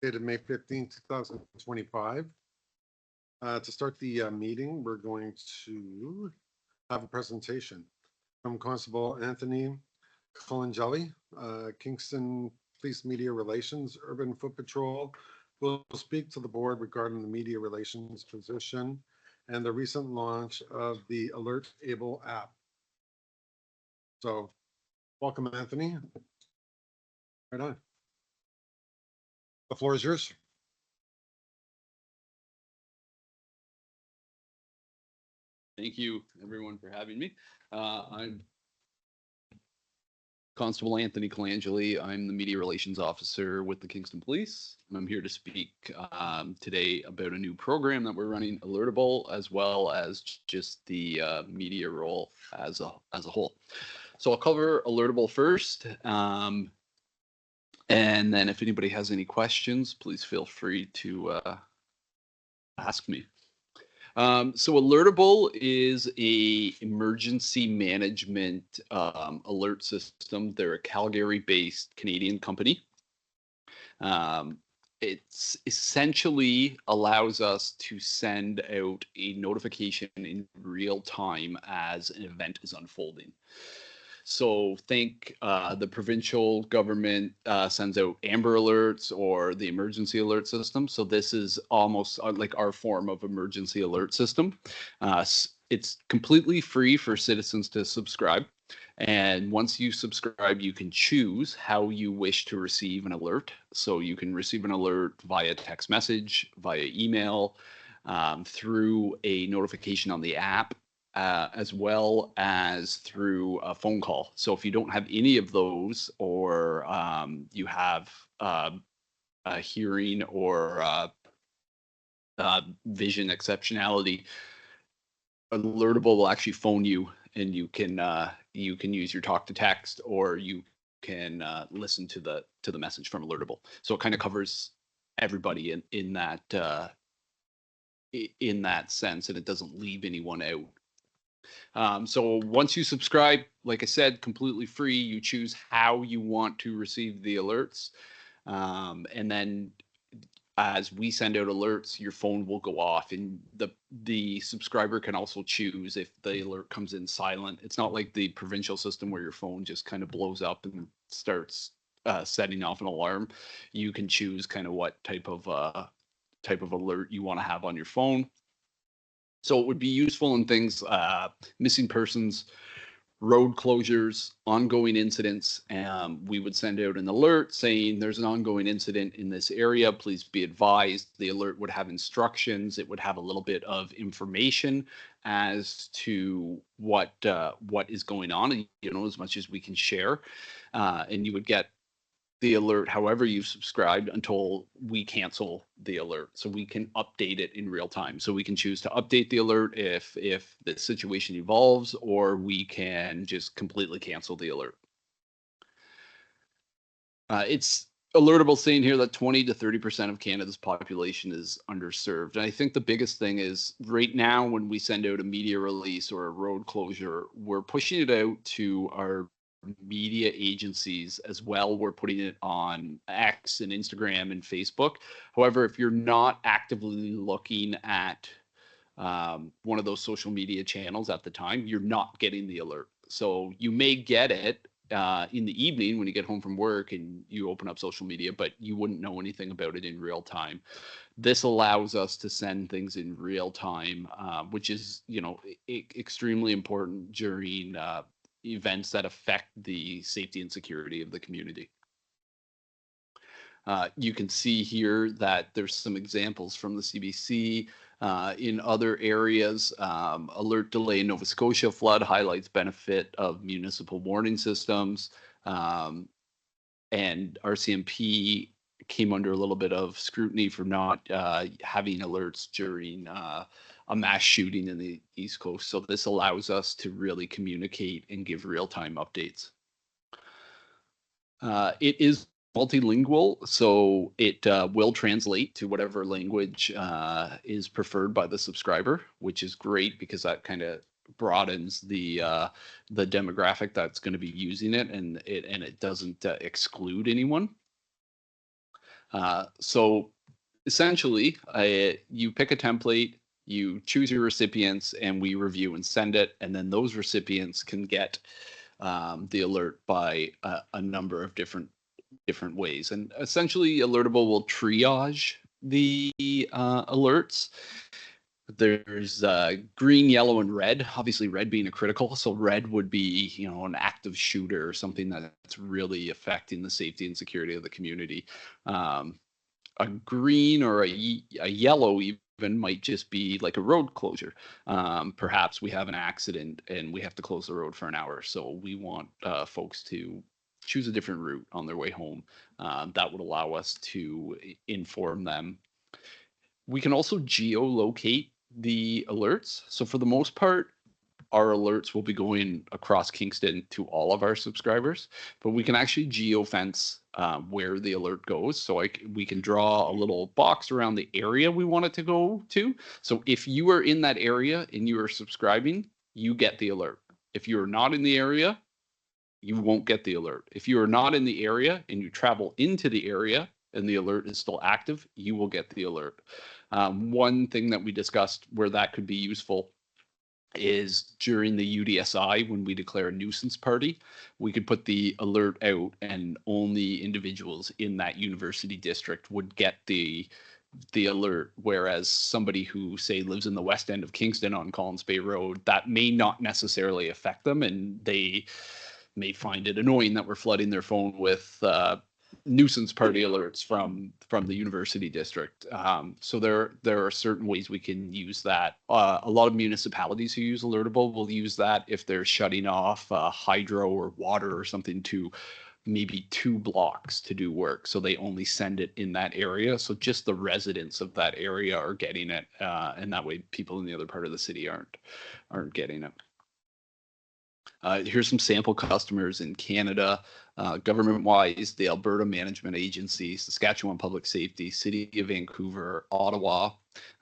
dated May 15, 2025. To start the meeting, we're going to have a presentation from Constable Anthony Colangeli, Kingston Police Media Relations, Urban Foot Patrol, will speak to the board regarding the media relations position and the recent launch of the Alert Able app. So, welcome, Anthony. Right on. The floor is yours. Thank you, everyone, for having me. I'm Constable Anthony Colangeli. I'm the Media Relations Officer with the Kingston Police, and I'm here to speak today about a new program that we're running, Alertable, as well as just the media role as a whole. So I'll cover Alertable first, and then if anybody has any questions, please feel free to ask me. So Alertable is a emergency management alert system. They're a Calgary-based Canadian company. It's essentially allows us to send out a notification in real time as an event is unfolding. So think the provincial government sends out Amber Alerts or the emergency alert system. So this is almost like our form of emergency alert system. It's completely free for citizens to subscribe. And once you subscribe, you can choose how you wish to receive an alert. So you can receive an alert via text message, via email, through a notification on the app, as well as through a phone call. So if you don't have any of those, or you have a hearing or vision exceptionality, Alertable will actually phone you, and you can use your talk to text, or you can listen to the message from Alertable. So it kind of covers everybody in that sense, and it doesn't leave anyone out. So once you subscribe, like I said, completely free, you choose how you want to receive the alerts. And then as we send out alerts, your phone will go off, and the subscriber can also choose if the alert comes in silent. It's not like the provincial system where your phone just kind of blows up and starts setting off an alarm. You can choose kind of what type of alert you want to have on your phone. So it would be useful in things, missing persons, road closures, ongoing incidents. We would send out an alert saying there's an ongoing incident in this area. Please be advised. The alert would have instructions. It would have a little bit of information as to what is going on, as much as we can share. And you would get the alert however you subscribed until we cancel the alert, so we can update it in real time. So we can choose to update the alert if the situation evolves, or we can just completely cancel the alert. It's Alertable saying here that 20 to 30% of Canada's population is underserved. And I think the biggest thing is right now when we send out a media release or a road closure, we're pushing it out to our media agencies as well. We're putting it on X and Instagram and Facebook. However, if you're not actively looking at one of those social media channels at the time, you're not getting the alert. So you may get it in the evening when you get home from work and you open up social media, but you wouldn't know anything about it in real time. This allows us to send things in real time, which is, extremely important during events that affect the safety and security of the community. You can see here that there's some examples from the CBC. In other areas, alert delay in Nova Scotia flood highlights benefit of municipal warning systems. And RCMP came under a little bit of scrutiny for not having alerts during a mass shooting in the East Coast. So this allows us to really communicate and give real-time updates. It is multilingual, so it will translate to whatever language is preferred by the subscriber, which is great because that kind of broadens the demographic that's going to be using it, and it doesn't exclude anyone. So essentially, you pick a template, you choose your recipients, and we review and send it. And then those recipients can get the alert by a number of different ways. And essentially, Alertable will triage the alerts. There's green, yellow, and red. Obviously, red being a critical. So red would be, an active shooter or something that's really affecting the safety and security of the community. A green or a yellow even might just be like a road closure. Perhaps we have an accident and we have to close the road for an hour. So we want folks to choose a different route on their way home. That would allow us to inform them. We can also geolocate the alerts. So for the most part, our alerts will be going across Kingston to all of our subscribers, but we can actually geofence where the alert goes. So we can draw a little box around the area we want it to go to. So if you are in that area and you are subscribing, you get the alert. If you're not in the area, you won't get the alert. If you are not in the area and you travel into the area and the alert is still active, you will get the alert. One thing that we discussed where that could be useful is during the UDSI, when we declare a nuisance party, we could put the alert out and only individuals in that university district would get the alert, whereas somebody who, say, lives in the west end of Kingston on Collins Bay Road, that may not necessarily affect them, and they may find it annoying that we're flooding their phone with nuisance party alerts from the university district. So there are certain ways we can use that. A lot of municipalities who use Alertable will use that if they're shutting off hydro or water or something to maybe 2 blocks to do work. So they only send it in that area. So just the residents of that area are getting it. And that way people in the other part of the city aren't getting it. Here's some sample customers in Canada. Government-wise, the Alberta Management Agency, Saskatchewan Public Safety, City of Vancouver, Ottawa.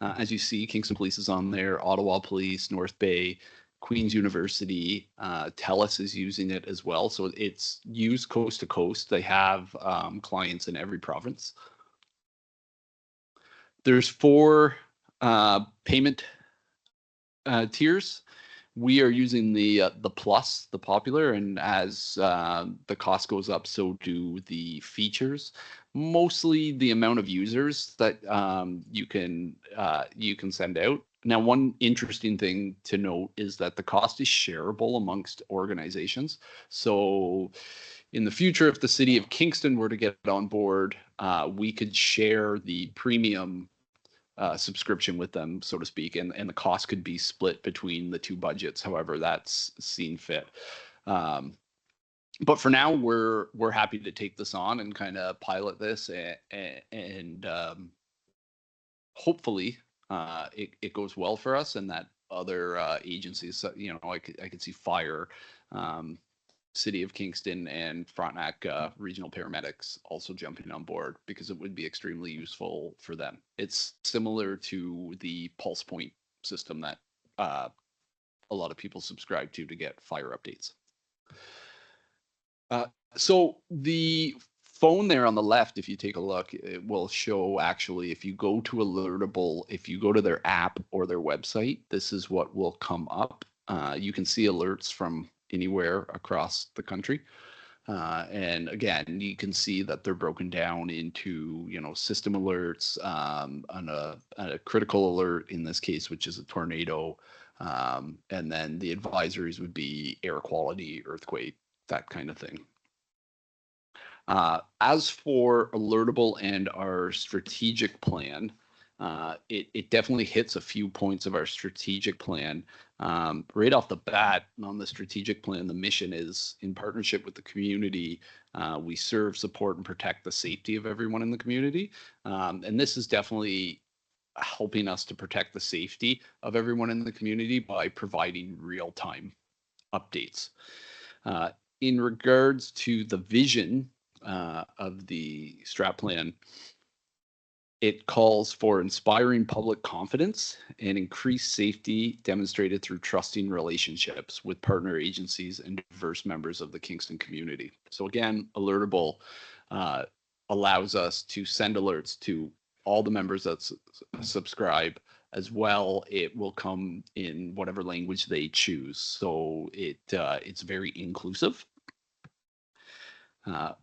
As you see, Kingston Police is on there, Ottawa Police, North Bay, Queen's University, TELUS is using it as well. So it's used coast to coast. They have clients in every province. There's 4 payment tiers. We are using the plus, the popular, and as the cost goes up, so do the features. Mostly the amount of users that you can send out. Now, one interesting thing to note is that the cost is shareable amongst organizations. So in the future, if the city of Kingston were to get on board, we could share the premium subscription with them, so to speak, and the cost could be split between the 2 budgets, however that's seen fit. But for now, we're happy to take this on and kind of pilot this, and hopefully it goes well for us, and that other agencies, I could see fire. City of Kingston and Frontenac regional paramedics also jumping on board because it would be extremely useful for them. It's similar to the pulse point system that a lot of people subscribe to get fire updates. So the phone there on the left, if you take a look, it will show actually if you go to Alertable, if you go to their app or their website, this is what will come up. You can see alerts from anywhere across the country. And again, you can see that they're broken down into, system alerts, on a critical alert in this case, which is a tornado. And then the advisories would be air quality, earthquake, that kind of thing. As for Alertable and our strategic plan, it definitely hits a few points of our strategic plan. Right off the bat, on the strategic plan, the mission is in partnership with the community. We serve, support, and protect the safety of everyone in the community. And this is definitely helping us to protect the safety of everyone in the community by providing real-time updates. In regards to the vision of the strat plan, it calls for inspiring public confidence and increased safety demonstrated through trusting relationships with partner agencies and diverse members of the Kingston community. So again, Alertable, a allows us to send alerts to all the members that subscribe. As well, it will come in whatever language they choose. So it's very inclusive.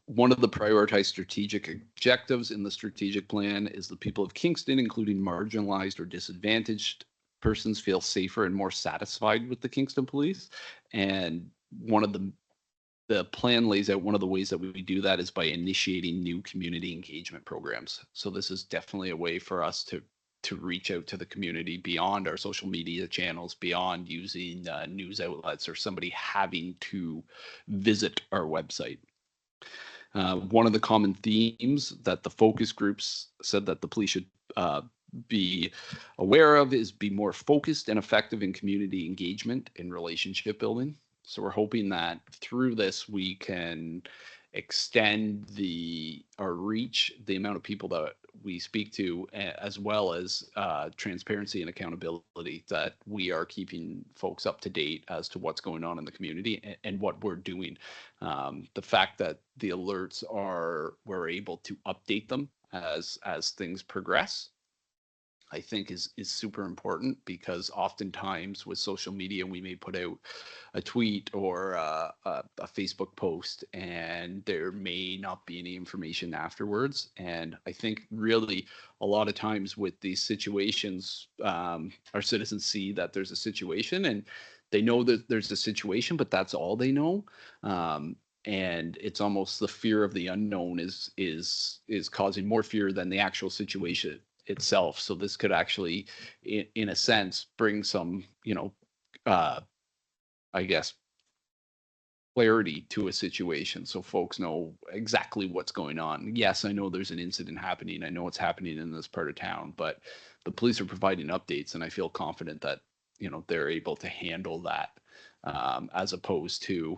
One of the prioritized strategic objectives in the strategic plan is the people of Kingston, including marginalized or disadvantaged persons, feel safer and more satisfied with the Kingston Police. And one of the plan lays out one of the ways that we do that is by initiating new community engagement programs. So this is definitely a way for us to reach out to the community beyond our social media channels, beyond using news outlets or somebody having to visit our website. One of the common themes that the focus groups said that the police should be aware of is be more focused and effective in community engagement and relationship building. So we're hoping that through this we can extend our reach, the amount of people that we speak to, as well as transparency and accountability, that we are keeping folks up to date as to what's going on in the community and what we're doing. The fact that the alerts we're able to update them as things progress, I think is super important, because oftentimes with social media, we may put out a tweet or a Facebook post and there may not be any information afterwards. And I think really a lot of times with these situations, our citizens see that there's a situation and they know that there's a situation, but that's all they know. And it's almost the fear of the unknown is causing more fear than the actual situation itself. So this could actually, in a sense, bring some, I guess, clarity to a situation, so folks know exactly what's going on. Yes, I know there's an incident happening. I know it's happening in this part of town, but the police are providing updates, and I feel confident that they're able to handle that, as opposed to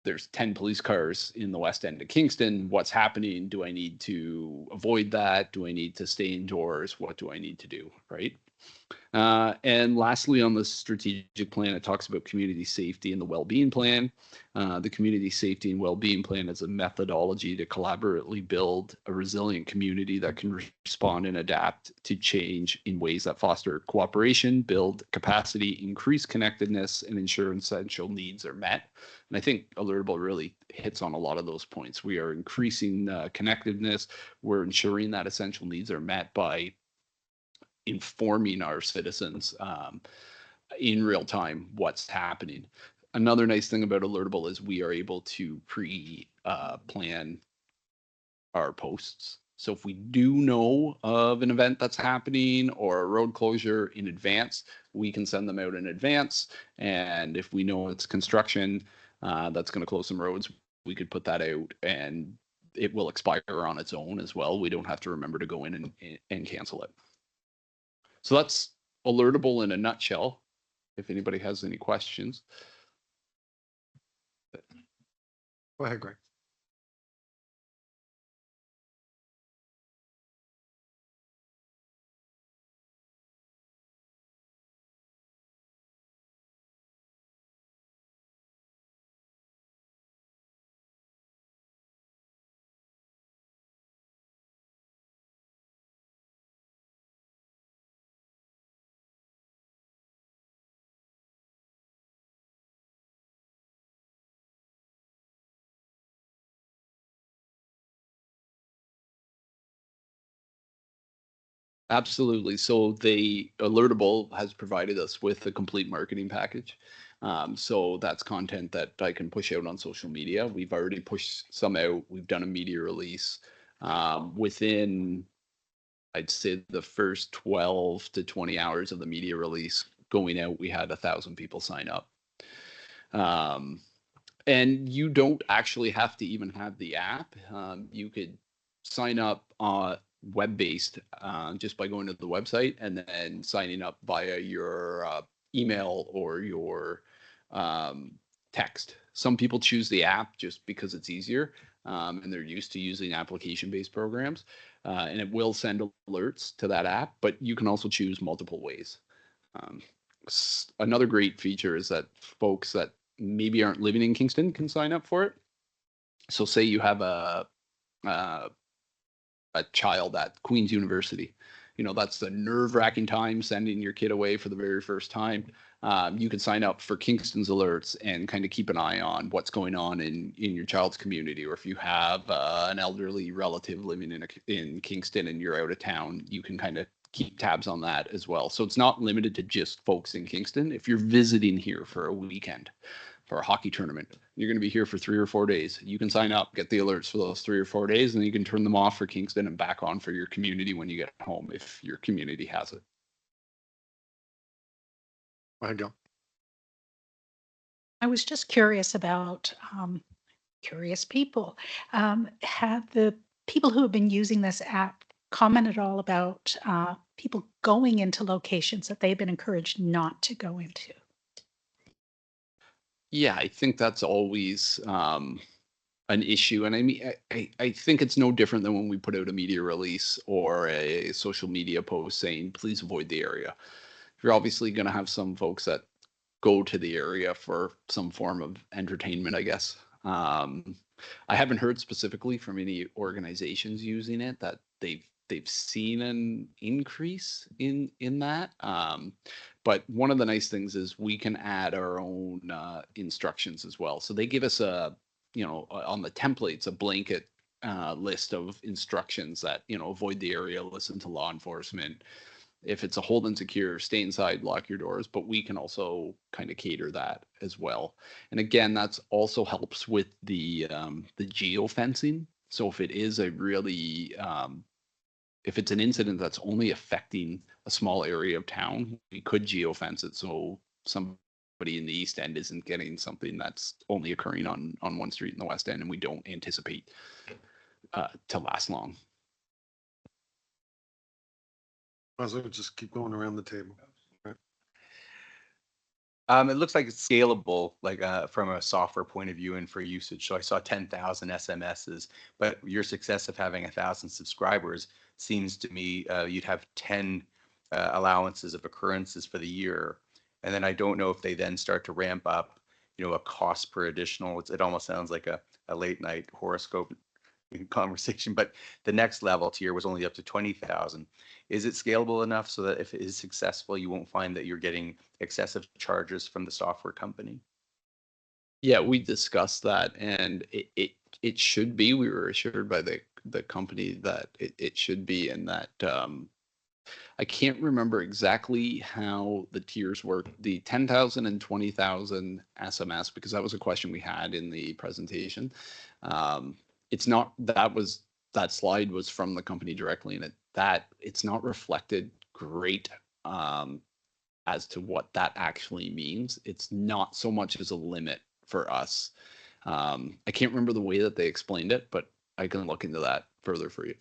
there's 10 police cars in the west end of Kingston. What's happening? Do I need to avoid that? Do I need to stay indoors? What do I need to do? Right. And lastly, on the strategic plan, it talks about community safety and the well-being plan. The community safety and well-being plan is a methodology to collaboratively build a resilient community that can respond and adapt to change in ways that foster cooperation, build capacity, increase connectedness, and ensure essential needs are met. And I think Alertable really hits on a lot of those points. We are increasing connectedness. We're ensuring that essential needs are met by informing our citizens in real time what's happening. Another nice thing about Alertable is we are able to plan our posts. So if we do know of an event that's happening or a road closure in advance, we can send them out in advance. And if we know it's construction that's going to close some roads, we could put that out and it will expire on its own as well. We don't have to remember to go in and cancel it. So that's Alertable in a nutshell, if anybody has any questions. Go ahead, Greg. Absolutely. So Alertable has provided us with a complete marketing package. So that's content that I can push out on social media. We've already pushed some out. We've done a media release. Within, I'd say, the first 12 to 20 hours of the media release going out, we had 1,000 people sign up. And you don't actually have to even have the app. You could sign up web-based just by going to the website and then signing up via your email or your text. Some people choose the app just because it's easier and they're used to using application-based programs, and it will send alerts to that app, but you can also choose multiple ways. Another great feature is that folks that maybe aren't living in Kingston can sign up for it. So say you have a a child at Queen's University. You know, that's the nerve-wracking time sending your kid away for the very first time. You can sign up for Kingston's alerts and kind of keep an eye on what's going on in your child's community, or if you have an elderly relative living in Kingston and you're out of town, you can kind of keep tabs on that as well. So it's not limited to just folks in Kingston. If you're visiting here for a weekend, for a hockey tournament, you're going to be here for 3 or 4 days. You can sign up, get the alerts for those 3 or 4 days, and then you can turn them off for Kingston and back on for your community when you get home, if your community has it. I go. I was just curious about curious people. Have the people who have been using this app commented all about people going into locations that they've been encouraged not to go into? Yeah, I think that's always an issue. And I mean, I think it's no different than when we put out a media release or a social media post saying, please avoid the area. You're obviously going to have some folks that go to the area for some form of entertainment, I guess. I haven't heard specifically from any organizations using it that they've seen an increase in that. But one of the nice things is we can add our own instructions as well. So they give us on the templates, a blanket list of instructions that, avoid the area, listen to law enforcement. If it's a hold and secure, stay inside, lock your doors, but we can also kind of cater that as well. And again, that's also helps with the geofencing. So if it is a really if it's an incident that's only affecting a small area of town, we could geofence it so somebody in the East End isn't getting something that's only occurring on one street in the West End, and we don't anticipate to last long. Might as well just keep going around the table. It looks like it's scalable, like from a software point of view and for usage. So I saw 10,000 SMSs, but your success of having 1,000 subscribers seems to me you'd have 10 allowances of occurrences for the year. And then I don't know if they then start to ramp up, a cost per additional. It almost sounds like a late night horoscope conversation, but the next level tier was only up to 20,000. Is it scalable enough so that if it is successful, you won't find that you're getting excessive charges from the software company? Yeah, we discussed that, and it should be. We were assured by the company that it should be, and that I can't remember exactly how the tiers work. The 10,000 and 20,000 SMS, because that was a question we had in the presentation. It's not, that slide was from the company directly, and it's not reflected great as to what that actually means. It's not so much as a limit for us. I can't remember the way that they explained it, but I can look into that further for you.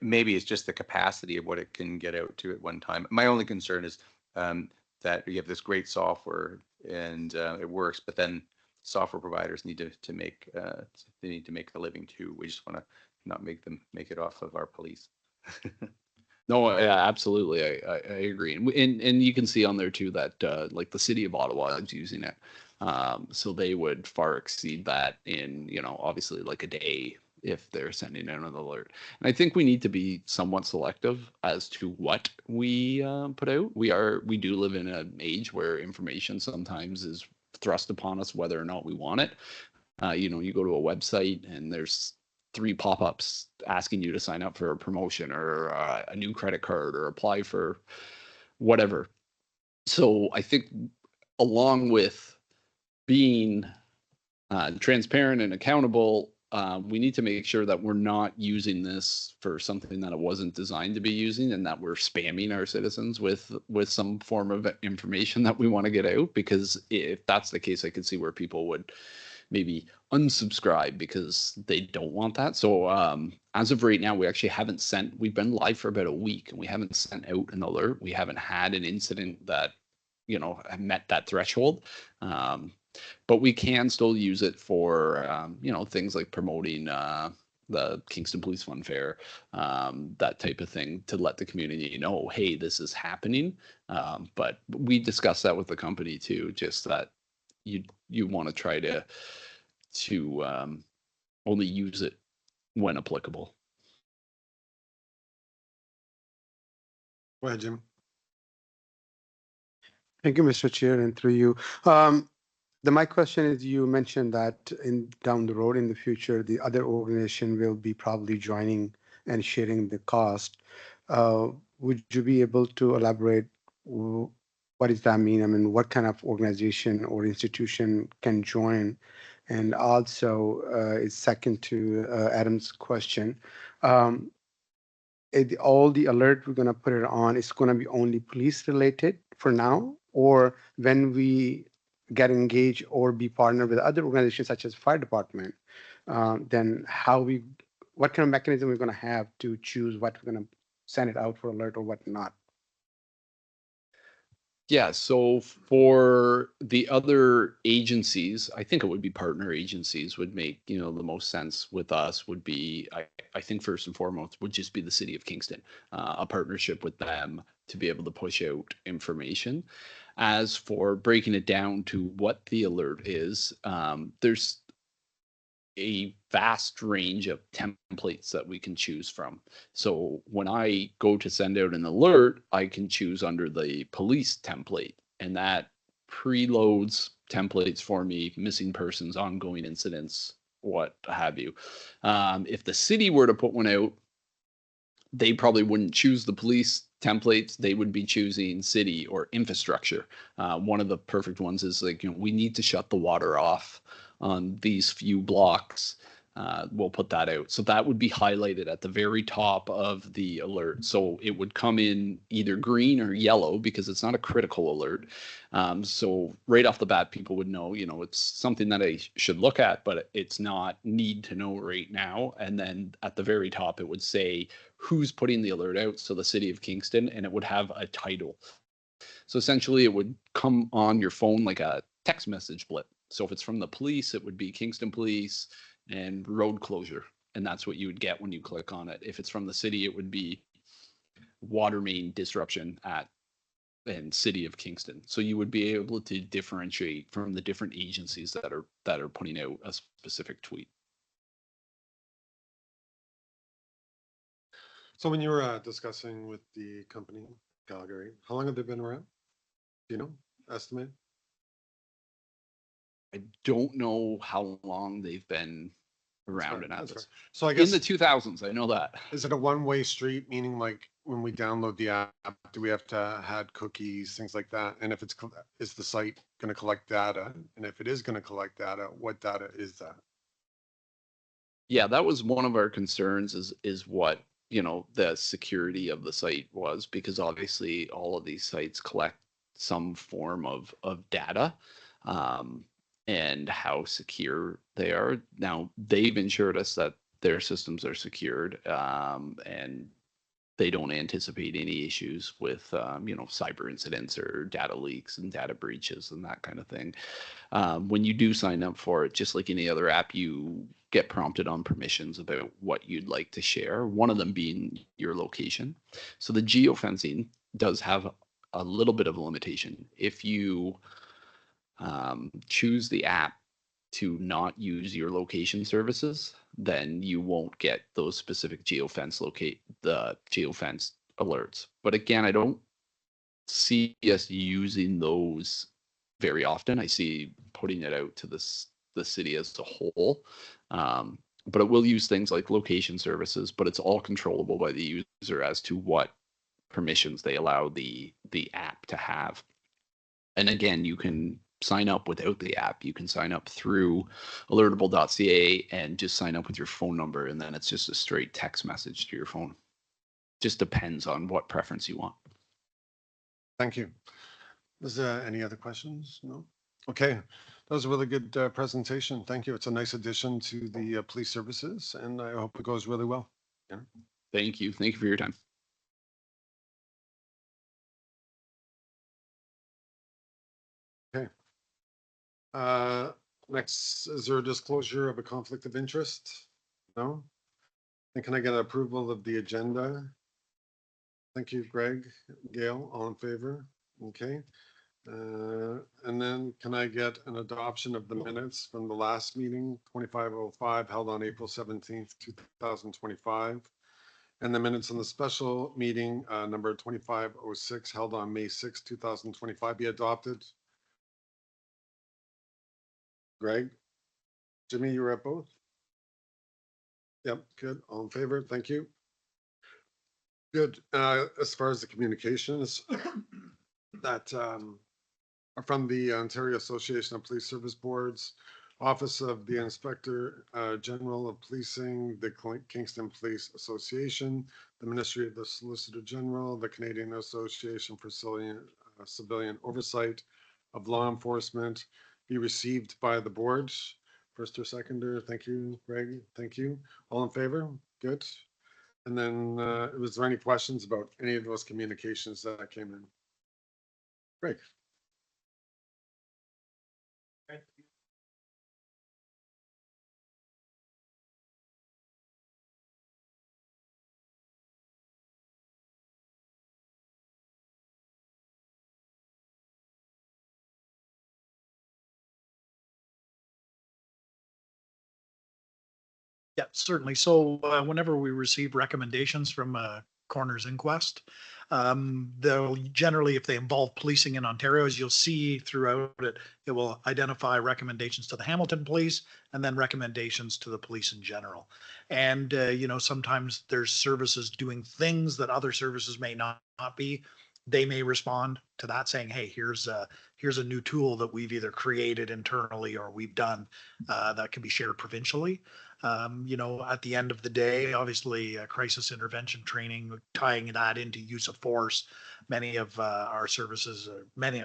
Maybe it's just the capacity of what it can get out to at one time. My only concern is that you have this great software and it works, but then software providers need to make they need to make a living too. We just want to not make them make it off of our police. No, yeah, absolutely. I agree. And you can see on there too that like the city of Ottawa is using it. So they would far exceed that in, obviously like a day if they're sending out an alert. And I think we need to be somewhat selective as to what we put out. We do live in an age where information sometimes is thrust upon us whether or not we want it. You go to a website and there's 3 pop-ups asking you to sign up for a promotion or a new credit card or apply for whatever. So I think along with being transparent and accountable, we need to make sure that we're not using this for something that it wasn't designed to be using, and that we're spamming our citizens with some form of information that we want to get out. Because if that's the case, I could see where people would maybe unsubscribe because they don't want that. So as of right now, we actually haven't we've been live for about a week and we haven't sent out an alert. We haven't had an incident that, met that threshold. But we can still use it for, things like promoting the Kingston Police Fun Fair, that type of thing, to let the community know, hey, this is happening. But we discussed that with the company too, just that you want to try to only use it when applicable. Go ahead, Jim. Thank you, Mr. Chair, and through you. My question is, you mentioned that down the road in the future, the other organization will be probably joining and sharing the cost. Would you be able to elaborate what does that mean? I mean, what kind of organization or institution can join? And also, it's second to Adam's question. All the alert we're going to put it on, it's going to be only police related for now, or when we get engaged or be partnered with other organizations such as fire department, then what kind of mechanism we're going to have to choose what we're going to send it out for alert or what not? Yeah, so for the other agencies, I think it would be partner agencies would make, the most sense with us would be, I think first and foremost would just be the city of Kingston, a partnership with them to be able to push out information. As for breaking it down to what the alert is, there's a vast range of templates that we can choose from. So when I go to send out an alert, I can choose under the police template, and that preloads templates for me, missing persons, ongoing incidents, what have you. If the city were to put one out, they probably wouldn't choose the police templates. They would be choosing city or infrastructure. One of the perfect ones is like, we need to shut the water off on these few blocks. We'll put that out. So that would be highlighted at the very top of the alert. So it would come in either green or yellow because it's not a critical alert. So right off the bat, people would know, it's something that I should look at, but it's not need to know right now. And then at the very top, it would say who's putting the alert out. So the city of Kingston, and it would have a title. So essentially it would come on your phone like a text message blip. So if it's from the police, it would be Kingston Police and road closure. And that's what you would get when you click on it. If it's from the city, it would be water main disruption and city of Kingston. So you would be able to differentiate from the different agencies that are putting out a specific tweet. So when you were discussing with the company, Calgary, how long have they been around? Do you know, estimate? I don't know how long they've been around in That's Atlas. fair. So I In guess, the 2000s, I know that. is it a one-way street, meaning like when we download the app, do we have to add cookies, things like that? And if is the site going to collect data? And if it is going to collect data, what data is that? Yeah, that was one of our concerns is what, the security of the site was, because obviously all of these sites collect some form of data, and how secure they are. Now, they've assured us that their systems are secured, and they don't anticipate any issues with, cyber incidents or data leaks and data breaches and that kind of thing. When you do sign up for it, just like any other app, you get prompted on permissions about what you'd like to share, one of them being your location. So the geofencing does have a little bit of a limitation. If you choose the app to not use your location services, then you won't get those specific geofence alerts. But again, I don't see us using those very often. I see putting it out to the city as a whole. But it will use things like location services, but it's all controllable by the user as to what permissions they allow the app to have. And again, you can sign up without the app. You can sign up through alertable.ca and just sign up with your phone number, and then it's just a straight text message to your phone. Just depends on what preference you want. Thank you. Is there any other questions? No? Okay, that was a really good presentation. Thank you. It's a nice addition to the police services, and I hope it goes really well. Yeah. Thank you. Thank you for your time. Okay. Next, is there a disclosure of a conflict of interest? No? And can I get approval of the agenda? Thank you, Greg, Gail, all in favor? Okay. And then can I get an adoption of the minutes from the last meeting, 2505, held on April 17th, 2025? And the minutes on the special meeting, number 2506, held on May 6th, 2025, be adopted? Greg? Jimmy, you were at both? Yep, good. All in favor? Thank you. Good. As far as the communications that are from the Ontario Association of Police Service Boards, Office of the Inspector General of Policing, the Kingston Police Association, the Ministry of the Solicitor General, the Canadian Association for Civilian Oversight of Law Enforcement, be received by the board. First or seconder, thank you, Greg, thank you. All in favor? Good. And then, was there any questions about any of those communications that came in? Greg? Yeah, certainly. So whenever we receive recommendations from Coroner's Inquest, they'll generally, if they involve policing in Ontario, as you'll see throughout it, it will identify recommendations to the Hamilton Police and then recommendations to the police in general. And, sometimes there's services doing things that other services may not be. They may respond to that saying, hey, here's a new tool that we've either created internally or we've done that can be shared provincially. At the end of the day, obviously, crisis intervention training, tying that into use of force. Many of our services,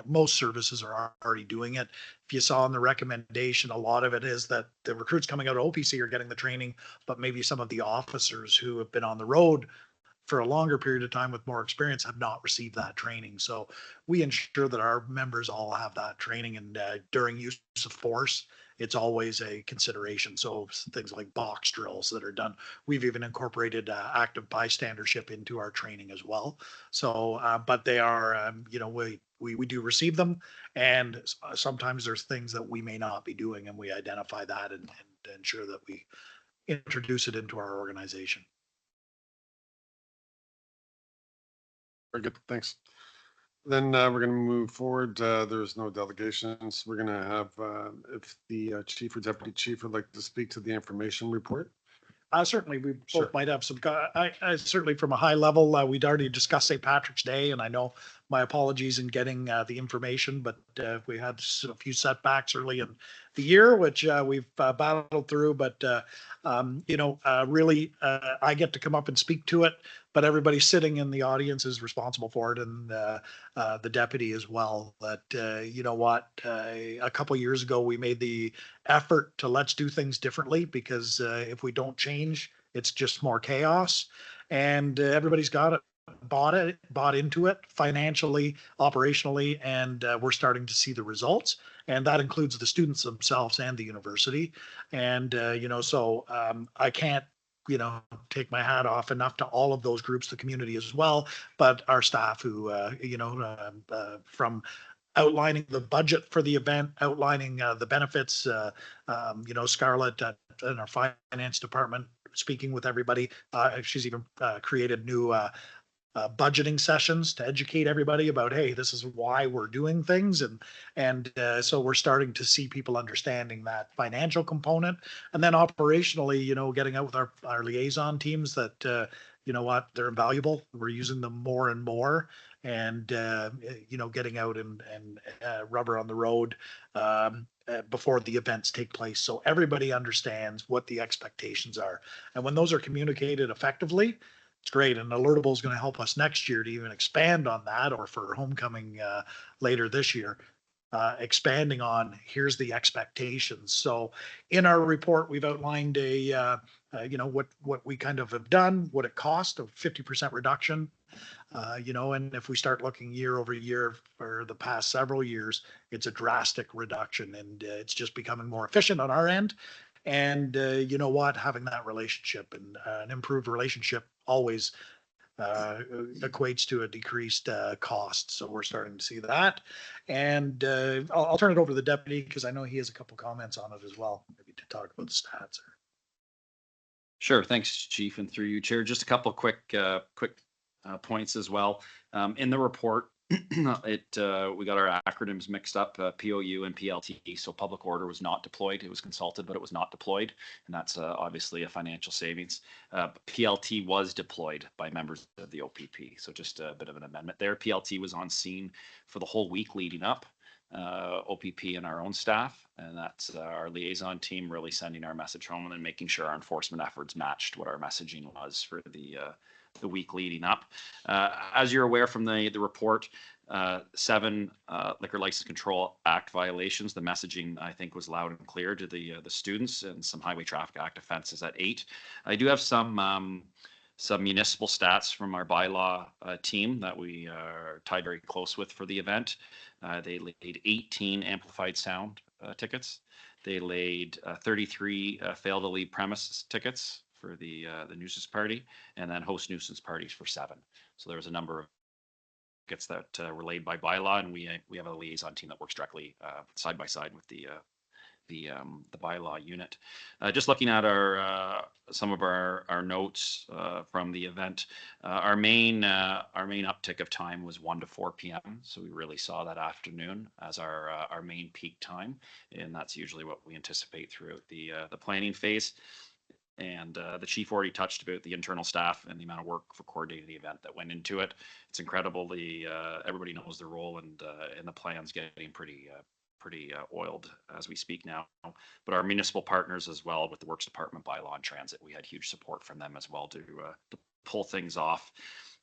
most services are already doing it. If you saw in the recommendation, a lot of it is that the recruits coming out of OPC are getting the training, but maybe some of the officers who have been on the road for a longer period of time with more experience have not received that training. So we ensure that our members all have that training, and during use of force, it's always a consideration. So things like box drills that are done. We've even incorporated active bystandership into our training as well. So, but they are, we do receive them, and sometimes there's things that we may not be doing, and we identify that and ensure that we introduce it into our organization. Very good, thanks. Then we're going to move forward. There's no delegations. We're going to have, if the chief or deputy chief would like to speak to the information report. Certainly, we Sure. both might have some, I certainly from a high level, we'd already discussed St. Patrick's Day, and I know my apologies in getting the information, but we had a few setbacks early in the year, which we've battled through, but really, I get to come up and speak to it, but everybody sitting in the audience is responsible for it, and the deputy as well. That a couple of years ago, we made the effort to let's do things differently, because if we don't change, it's just more chaos. And everybody's got it, bought into it financially, operationally, and we're starting to see the results. And that includes the students themselves and the university. And I can't take my hat off enough to all of those groups, the community as well, but our staff who from outlining the budget for the event, outlining the benefits, Scarlett in our finance department, speaking with everybody. She's even created new budgeting sessions to educate everybody about, hey, this is why we're doing things. And so we're starting to see people understanding that financial component. And then operationally, getting out with our liaison teams that, they're invaluable. We're using them more and more, and, getting out and rubber on the road before the events take place. So everybody understands what the expectations are. And when those are communicated effectively, it's great. And Alertable is going to help us next year to even expand on that, or for homecoming later this year, expanding on here's the expectations. So in our report, we've outlined what we kind of have done, what it cost, of 50% reduction. And if we start looking year over year for the past several years, it's a drastic reduction, and it's just becoming more efficient on our end. And having that relationship and an improved relationship always equates to a decreased cost. So we're starting to see that. And I'll turn it over to the deputy because I know he has a couple comments on it as well, maybe to talk about the stats. Sure. Thanks, Chief, and through you, Chair. Just a couple quick points as well. In the report, we got our acronyms mixed up, POU and PLT. So public order was not deployed. It was consulted, but it was not deployed, and that's obviously a financial savings. PLT was deployed by members of the OPP. So just a bit of an amendment there. PLT was on scene for the whole week leading up. OPP and our own staff, and that's our liaison team really sending our message home and making sure our enforcement efforts matched what our messaging was for the week leading up. As you're aware from the report, 7 Liquor License Control Act violations. The messaging, I think, was loud and clear to the students, and some Highway Traffic Act offenses at 8. I do have some municipal stats from our bylaw team that we are tied very close with for the event. They laid 18 amplified sound tickets. They laid 33 fail to leave premises tickets for the nuisance party, and then host nuisance parties for 7. So there was a number of tickets that were laid by bylaw, and we have a liaison team that works directly side by side with the bylaw unit. Just looking at some of our notes from the event, our main uptick of time was 1 to 4 p.m. So we really saw that afternoon as our main peak time, and that's usually what we anticipate throughout the planning phase. And the chief already touched about the internal staff and the amount of work for coordinating the event that went into it. It's incredible. Everybody knows their role, and the plan's getting pretty oiled as we speak now. But our municipal partners as well, with the Works Department, Bylaw, and Transit, we had huge support from them as well to pull things off.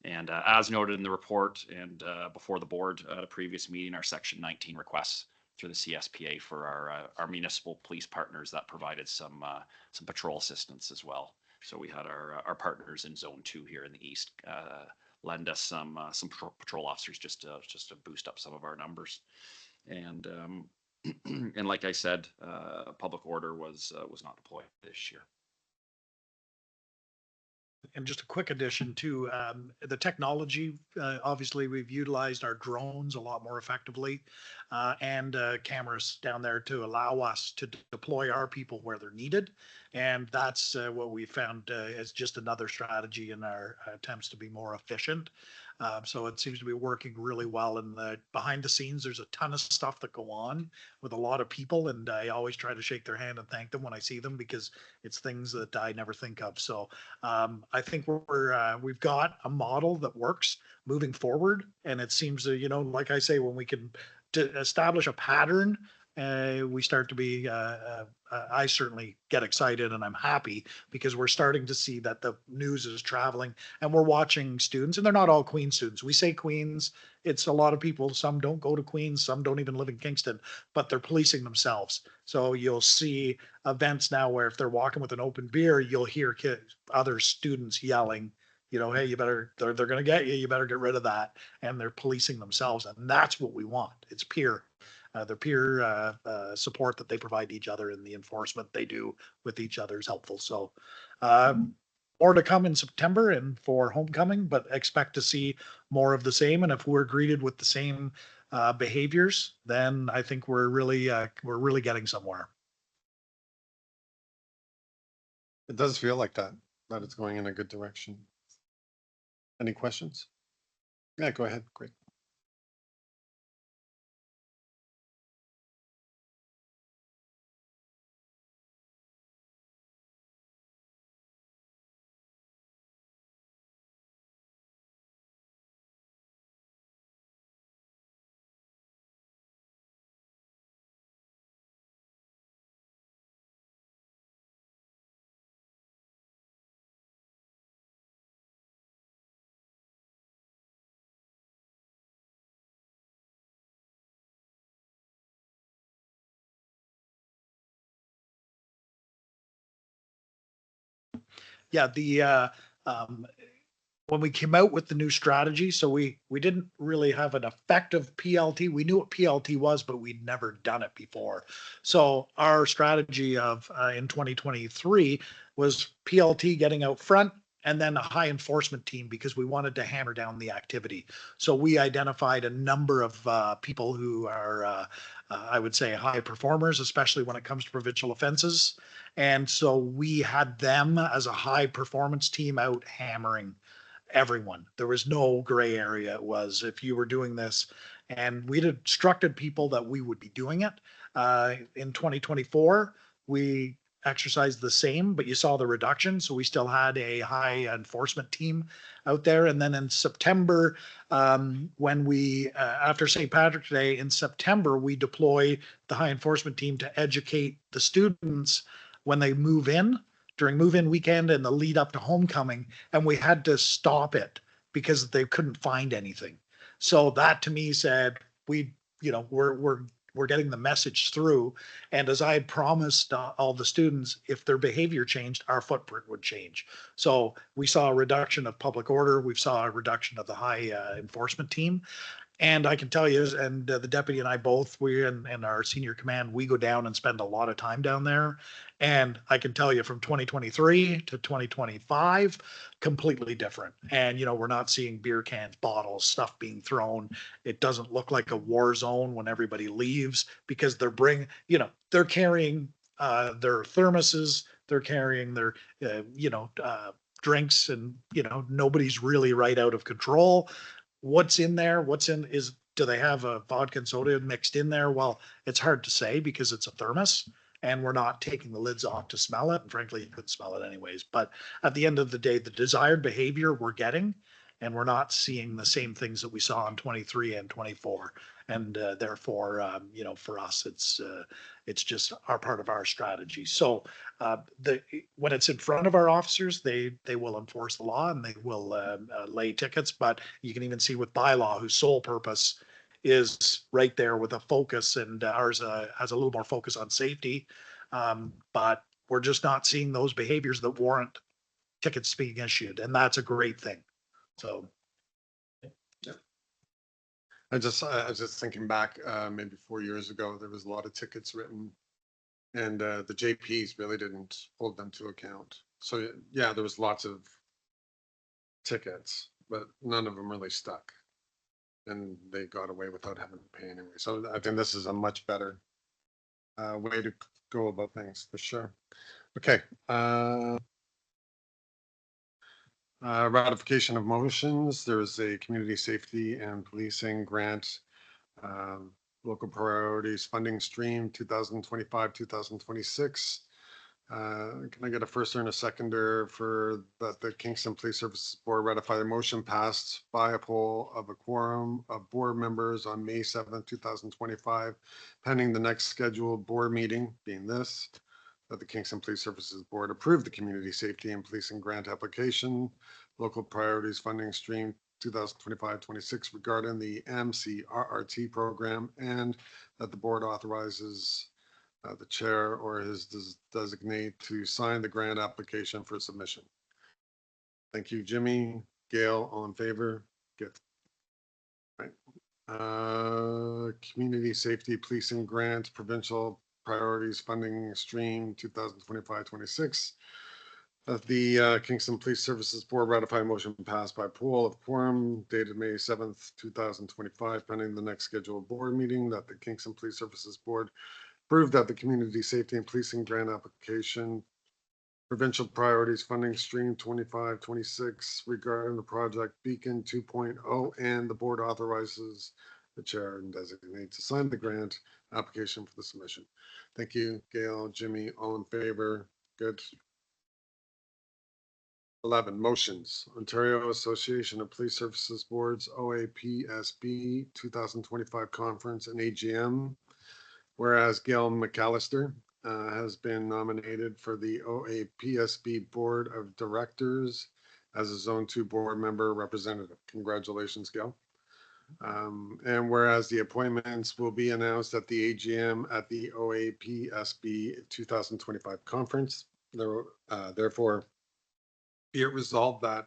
And as noted in the report and before the board at a previous meeting, our Section 19 requests through the CSPA for our municipal police partners that provided some patrol assistance as well. So we had our partners in Zone 2 here in the east lend us some patrol officers just to boost up some of our numbers. And and like I said, public order was not deployed this year. And just a quick addition to the technology. Obviously, we've utilized our drones a lot more effectively, and cameras down there to allow us to deploy our people where they're needed. And that's what we found as just another strategy in our attempts to be more efficient. So it seems to be working really well. And behind the scenes, there's a ton of stuff that go on with a lot of people, and I always try to shake their hand and thank them when I see them, because it's things that I never think of. So I think we've got a model that works moving forward, and it seems to, like I say, when we can establish a pattern, we start to be, I certainly get excited, and I'm happy because we're starting to see that the news is traveling, and we're watching students, and they're not all Queens students. We say Queens, it's a lot of people. Some don't go to Queens, some don't even live in Kingston, but they're policing themselves. So you'll see events now where if they're walking with an open beer, you'll hear other students yelling, hey, they're going to get you. You better get rid of that. And they're policing themselves. And that's what we want. It's peer. The peer support that they provide each other, and the enforcement they do with each other is helpful. So more to come in September and for homecoming, but expect to see more of the same. And if we're greeted with the same behaviors, then I think we're really getting somewhere. It does feel like that it's going in a good direction. Any questions? Yeah, go ahead. Great. Yeah, when we came out with the new strategy, so we didn't really have an effective PLT. We knew what PLT was, but we'd never done it before. So our strategy of in 2023 was PLT getting out front and then a high enforcement team because we wanted to hammer down the activity. So we identified a number of people who are, I would say, high performers, especially when it comes to provincial offenses. And so we had them as a high performance team out hammering everyone. There was no gray area. It was if you were doing this, and we'd instructed people that we would be doing it. In 2024, we exercised the same, but you saw the reduction. So we still had a high enforcement team out there. And then in September, when we, after St. Patrick's Day in September, we deploy the high enforcement team to educate the students when they move in during move-in weekend and the lead up to homecoming, and we had to stop it because they couldn't find anything. So that to me said, we're getting the message through. And as I had promised all the students, if their behavior changed, our footprint would change. So we saw a reduction of public order. We saw a reduction of the high enforcement team. And I can tell you, and the deputy and I both, we and our senior command, we go down and spend a lot of time down there. And I can tell you from 2023 to 2025, completely different. And, we're not seeing beer cans, bottles, stuff being thrown. It doesn't look like a war zone when everybody leaves because they're carrying their thermoses, they're carrying their, drinks, and, nobody's really right out of control. What's in there? Do they have a vodka and soda mixed in there? Well, it's hard to say because it's a thermos and we're not taking the lids off to smell it. And frankly, you couldn't smell it anyways. But at the end of the day, the desired behavior we're getting, and we're not seeing the same things that we saw in 23 and 24. And therefore, for us, it's just our part of our strategy. So when it's in front of our officers, they will enforce the law and they will lay tickets. But you can even see with bylaw, whose sole purpose is right there with a focus, and ours has a little more focus on safety. But we're just not seeing those behaviors that warrant tickets being issued, and that's a great thing. So. I was just thinking back, maybe 4 years ago, there was a lot of tickets written and the JPs really didn't hold them to account. So yeah, there was lots of tickets, but none of them really stuck. And they got away without having to pay anyway. So I think this is a much better way to go about things for sure. Okay. Ratification of motions. There is a community safety and policing grant, local priorities funding stream 2025, 2026. Can I get a firster and a seconder for that the Kingston Police Services Board ratify the motion passed by a poll of a quorum of board members on May 7th, 2025, pending the next scheduled board meeting being this, that the Kingston Police Services Board approve the community safety and policing grant application, local priorities funding stream 2025-26 regarding the MCRRT program, and that the board authorizes the chair or his designate to sign the grant application for submission. Thank you, Jimmy. Gail, all in favor? Good. Right. Community safety policing grant, provincial priorities funding stream 2025-26. The Kingston Police Services Board ratify motion passed by poll of quorum dated May 7th, 2025, pending the next scheduled board meeting, that the Kingston Police Services Board approved that the community safety and policing grant application, provincial priorities funding stream 25-26 regarding the project Beacon 2.0, and the board authorizes the chair and designate to sign the grant application for the submission. Thank you, Gail, Jimmy, all in favor? Good. 11, motions. Ontario Association of Police Services Boards, OAPSB 2025 conference and AGM. Whereas Gail McAllister has been nominated for the OAPSB Board of Directors as a Zone 2 board member representative. Congratulations, Gail. And whereas the appointments will be announced at the AGM at the OAPSB 2025 conference, therefore be it resolved that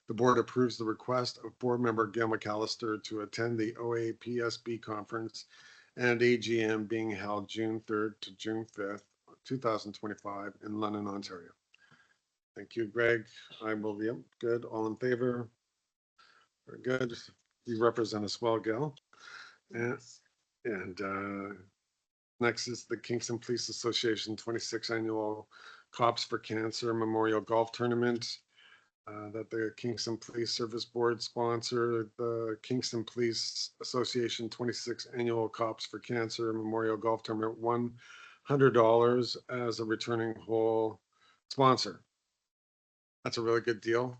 the board approves the request of board member Gail McAllister to attend the OAPSB conference and AGM being held June 3rd to June 5th, 2025 in London, Ontario. Thank you, Greg. I will, yep, good. All in favor? Very good. You represent us well, Gail. And next is the Kingston Police Association 26th Annual Cops for Cancer Memorial Golf Tournament that the Kingston Police Service Board sponsor. The Kingston Police Association 26th Annual Cops for Cancer Memorial Golf Tournament, $100 as a returning hole sponsor. That's a really good deal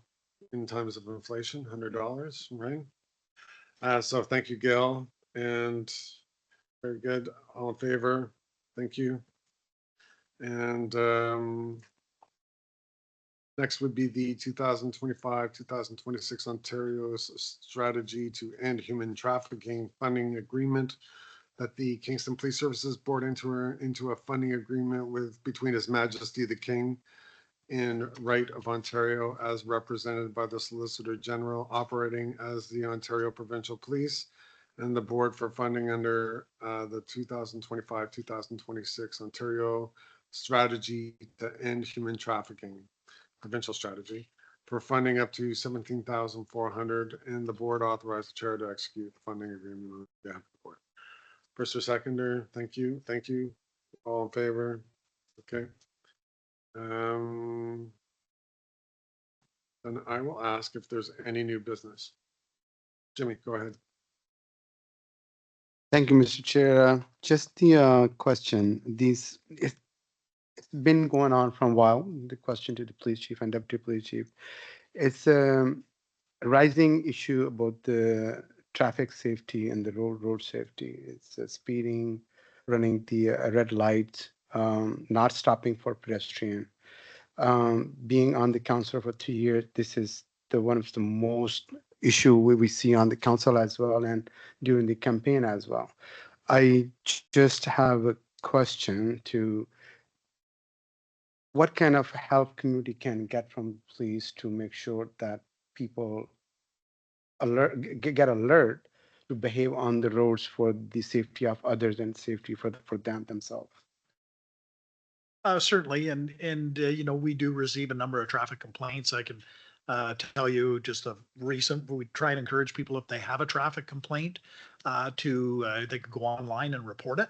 in times of inflation, $100, right? So thank you, Gail, and very good. All in favor? Thank you. And next would be the 2025-2026 Ontario Strategy to End Human Trafficking Funding Agreement that the Kingston Police Services Board enter into a funding agreement with between His Majesty the King in right of Ontario as represented by the Solicitor General operating as the Ontario Provincial Police and the Board for funding under the 2025-2026 Ontario Strategy to End Human Trafficking, provincial strategy, for funding up to $17,400, and the board authorized the chair to execute the funding agreement on behalf of the board. First or seconder, thank you. Thank you. All in favor? Okay. Then I will ask if there's any new business. Jimmy, go ahead. Thank you, Mr. Chair. Just the question, it's been going on for a while, the question to the police chief and deputy police chief. It's a rising issue about the traffic safety and the road safety. It's speeding, running the red lights, not stopping for pedestrian. Being on the council for 2 years, this is one of the most issue we see on the council as well and during the campaign as well. I just have a question to what kind of help community can get from police to make sure that people get alert to behave on the roads for the safety of others and safety for them themselves. Certainly, and you know, we do receive a number of traffic complaints. I can tell you just a recent. We try and encourage people if they have a traffic complaint they can go online and report it.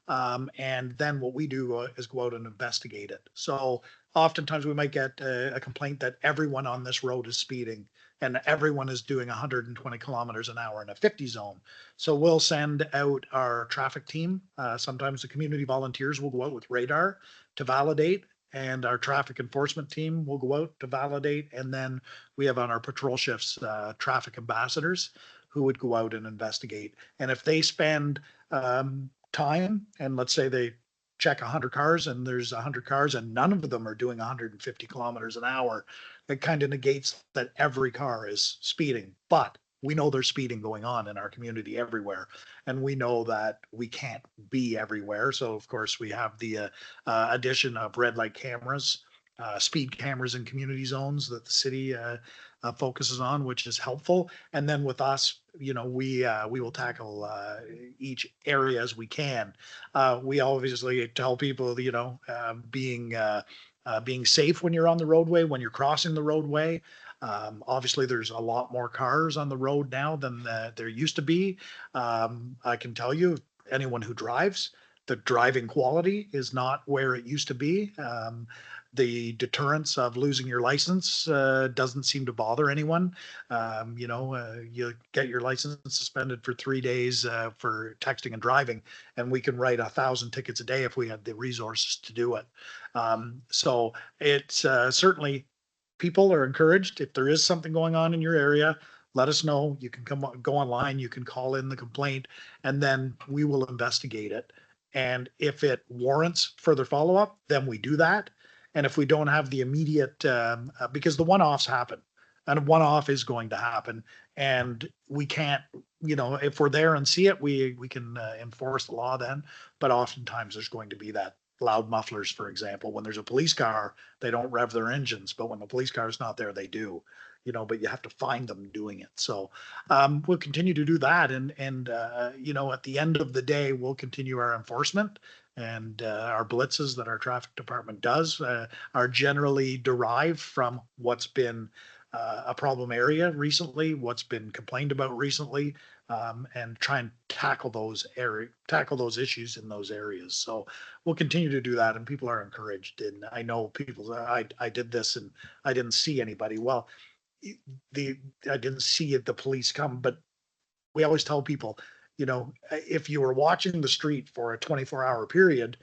And then what we do is go out and investigate it. So oftentimes we might get a complaint that everyone on this road is speeding and everyone is doing 120 kilometers an hour in a 50 zone. So we'll send out our traffic team. Sometimes the community volunteers will go out with radar to validate, and our traffic enforcement team will go out to validate. And then we have on our patrol shifts traffic ambassadors who would go out and investigate. And if they spend time, and let's say they check 100 cars and there's 100 cars and none of them are doing 150 kilometers an hour, it kind of negates that every car is speeding. But we know there's speeding going on in our community everywhere, and we know that we can't be everywhere. So of course we have the addition of red light cameras, speed cameras in community zones that the city focuses on, which is helpful. And then with us, you know, we will tackle each area as we can. We obviously tell people, you know, being safe when you're on the roadway, when you're crossing the roadway. Obviously, there's a lot more cars on the road now than there used to be. I can tell you, anyone who drives, the driving quality is not where it used to be. The deterrence of losing your license doesn't seem to bother anyone. You know, you get your license suspended for 3 days for texting and driving, and we can write 1,000 tickets a day if we had the resources to do it. So it's certainly, people are encouraged. If there is something going on in your area, let us know. You can go online, you can call in the complaint, and then we will investigate it. And if it warrants further follow-up, then we do that. And if we don't have the immediate, because the one-offs happen, and a one-off is going to happen, and we can't, you know, if we're there and see it, we can enforce the law then. But oftentimes there's going to be that loud mufflers, for example. When there's a police car, they don't rev their engines, but when the police car is not there, they do. You know, but you have to find them doing it. So we'll continue to do that, and you know, at the end of the day, we'll continue our enforcement And our blitzes that our traffic department does are generally derived from what's been a problem area recently, what's been complained about recently, and try and tackle those issues in those areas. So we'll continue to do that, and people are encouraged. And I know people, I did this and I didn't see anybody. Well, I didn't see the police come, but we always tell people, if you were watching the street for a 24-hour period,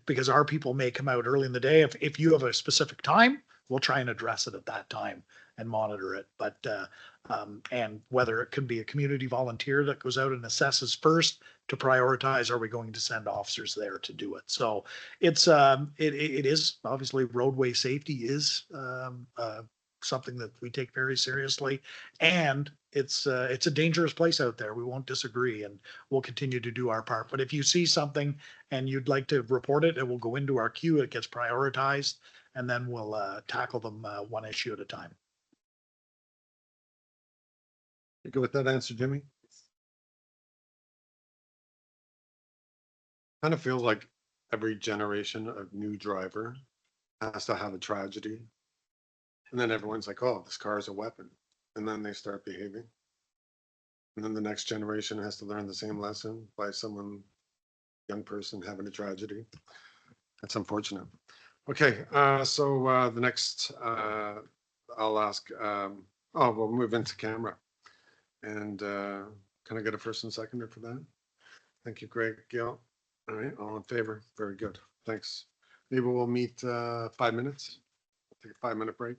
because our people may come out early in the day. If you have a specific time, we'll try and address it at that time and monitor it. But and whether it could be a community volunteer that goes out and assesses first to prioritize, are we going to send officers there to do it? So it's it is obviously roadway safety is something that we take very seriously, and it's a dangerous place out there. We won't disagree, and we'll continue to do our part. But if you see something and you'd like to report it, it will go into our queue. It gets prioritized, and then we'll tackle them one issue at a time. You go with that answer, Jimmy? Kind of feels like every generation of new driver has to have a tragedy. And then everyone's like, oh, this car is a weapon. And then they start behaving. And then the next generation has to learn the same lesson by someone, young person having a tragedy. That's unfortunate. Okay, so the next, I'll ask, we'll move into camera. And can I get a first and seconder for that? Thank you, Greg, Gail. All right, all in favor? Very good. Thanks. Maybe we'll meet 5 minutes. Take a 5-minute break.